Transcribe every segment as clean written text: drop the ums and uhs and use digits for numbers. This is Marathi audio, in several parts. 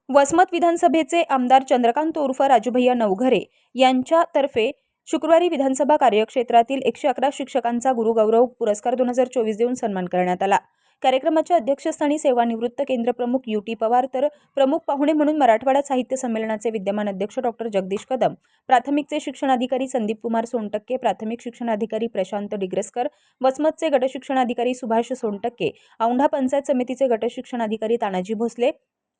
वसमत विधानसभेचे आमदार चंद्रकांत उर्फ राजूभैया नवघरे यांच्यातर्फे शुक्रवारी विधानसभा कार्यक्षेत्रातील 111 शिक्षकांचा गुरुगौरव पुरस्कार 2024 देऊन सन्मान करण्यात आला। कार्यक्रमाच्या अध्यक्षस्थानी सेवानिवृत्त केंद्रप्रमुख UT पवार तर प्रमुख पाहुणे म्हणून मराठवाडा साहित्य संमेलनाचे विद्यमान अध्यक्ष डॉक्टर जगदीश कदम, प्राथमिकचे शिक्षणाधिकारी संदीप कुमार सोनटक्के, प्राथमिक शिक्षणाधिकारी प्रशांत डिग्रसकर, वसमतचे गटशिक्षणाधिकारी सुभाष सोनटक्के, औंढा पंचायत समितीचे गटशिक्षणाधिकारी तानाजी भोसले,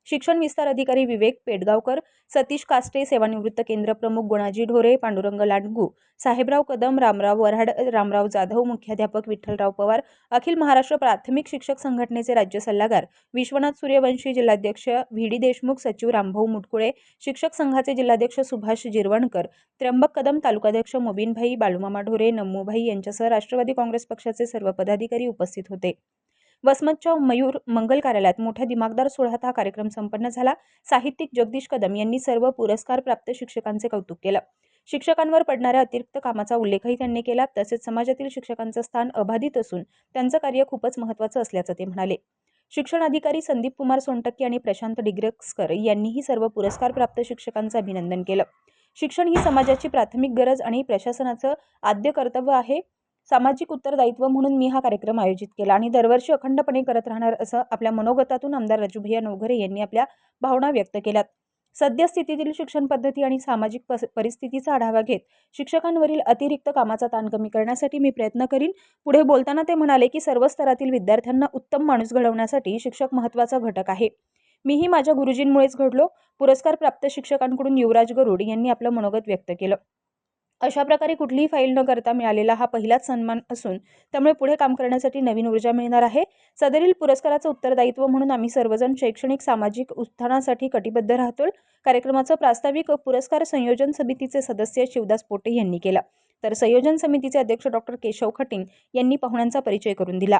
शिक्षण विस्तार अधिकारी विवेक पेडगावकर, सतीश कास्टे, सेवानिवृत्त केंद्र प्रमुख गुणाजी ढोरे, पांडुरंग लांडगू, साहेबराव कदम, रामराव वऱ्हाड, रामराव जाधव, मुख्याध्यापक विठ्ठलराव पवार, अखिल महाराष्ट्र प्राथमिक शिक्षक संघटनेचे राज्य सल्लागार विश्वनाथ सूर्यवंशी, जिल्हाध्यक्ष VD देशमुख, सचिव रामभाऊ मुटकुळे, शिक्षक संघाचे जिल्हाध्यक्ष सुभाष जिरवणकर, त्र्यंबक कदम, तालुकाध्यक्ष मोबिनभाई, बाळूमामा ढोरे, नम्मूभाई यांच्यासह राष्ट्रवादी काँग्रेस पक्षाचे सर्व पदाधिकारी उपस्थित होते। वसमतच्या मयूर मंगल कार्यालयात मोठ्या दिमागदार सोहळ्यात हा कार्यक्रम संपन्न झाला। साहित्यिक जगदीश कदम यांनी सर्व पुरस्कार प्राप्त शिक्षकांचे कौतुक केलं। शिक्षकांवर पडणाऱ्या अतिरिक्त कामाचा उल्लेखही त्यांनी केला। तसेच समाजातील शिक्षकांचे स्थान अबाधित असून त्यांचं कार्य खूपच महत्त्वाचं असल्याचं ते म्हणाले। शिक्षण अधिकारी संदीप कुमार सोनटक्के आणि प्रशांत डिग्रसकर यांनीही सर्व पुरस्कार प्राप्त शिक्षकांचं अभिनंदन केलं। शिक्षण ही समाजाची प्राथमिक गरज आणि प्रशासनाचं आद्य कर्तव्य आहे। सामाजिक उत्तरदायित्व म्हणून मी हा कार्यक्रम आयोजित केला आणि दरवर्षी अखंडपणे करत राहणार असं आपल्या मनोगतातून आमदार राजूभैया नवघरे यांनी आपल्या भावना व्यक्त केल्यात। सद्यस्थितीतील शिक्षण पद्धती आणि सामाजिक परिस्थितीचा आढावा घेत शिक्षकांवरील अतिरिक्त कामाचा ताण कमी करण्यासाठी मी प्रयत्न करीन। पुढे बोलताना ते म्हणाले की सर्व स्तरातील विद्यार्थ्यांना उत्तम माणूस घडवण्यासाठी शिक्षक महत्त्वाचा घटक आहे। मीही माझ्या गुरुजींमुळेच घडलो। पुरस्कार प्राप्त शिक्षकांकडून युवराज गरुड यांनी आपलं मनोगत व्यक्त केलं। अशा प्रकारे कुठलीही फाईल न करता मिळालेला हा पहिलाच सन्मान असून त्यामुळे पुढे काम करण्यासाठी नवीन ऊर्जा मिळणार आहे। सदरील पुरस्काराचं उत्तरदायित्व म्हणून आम्ही सर्वजण शैक्षणिक सामाजिक उत्थानासाठी कटिबद्ध राहतोय। कार्यक्रमाचं प्रास्ताविक पुरस्कार संयोजन समितीचे सदस्य शिवदास पोटे यांनी केला, तर संयोजन समितीचे अध्यक्ष डॉक्टर केशव खटिंग यांनी पाहुण्यांचा परिचय करून दिला।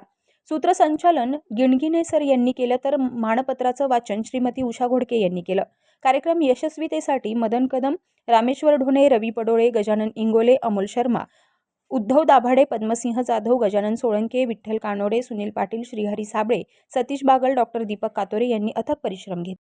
सूत्रसंचालन गिणगिणे सर यांनी केलं, तर मानपत्राचं वाचन श्रीमती उषा घोडके यांनी केलं। कार्यक्रम यशस्वीतेसाठी मदन कदम, रामेश्वर ढोणे, रवी पडोळे, गजानन इंगोले, अमोल शर्मा, उद्धव दाभाडे, पद्मसिंह जाधव, गजानन सोळंके, विठ्ठल कानोडे, सुनील पाटील, श्रीहरी साबळे, सतीश बागल, डॉक्टर दीपक कातोरे यांनी अथक परिश्रम घेतले।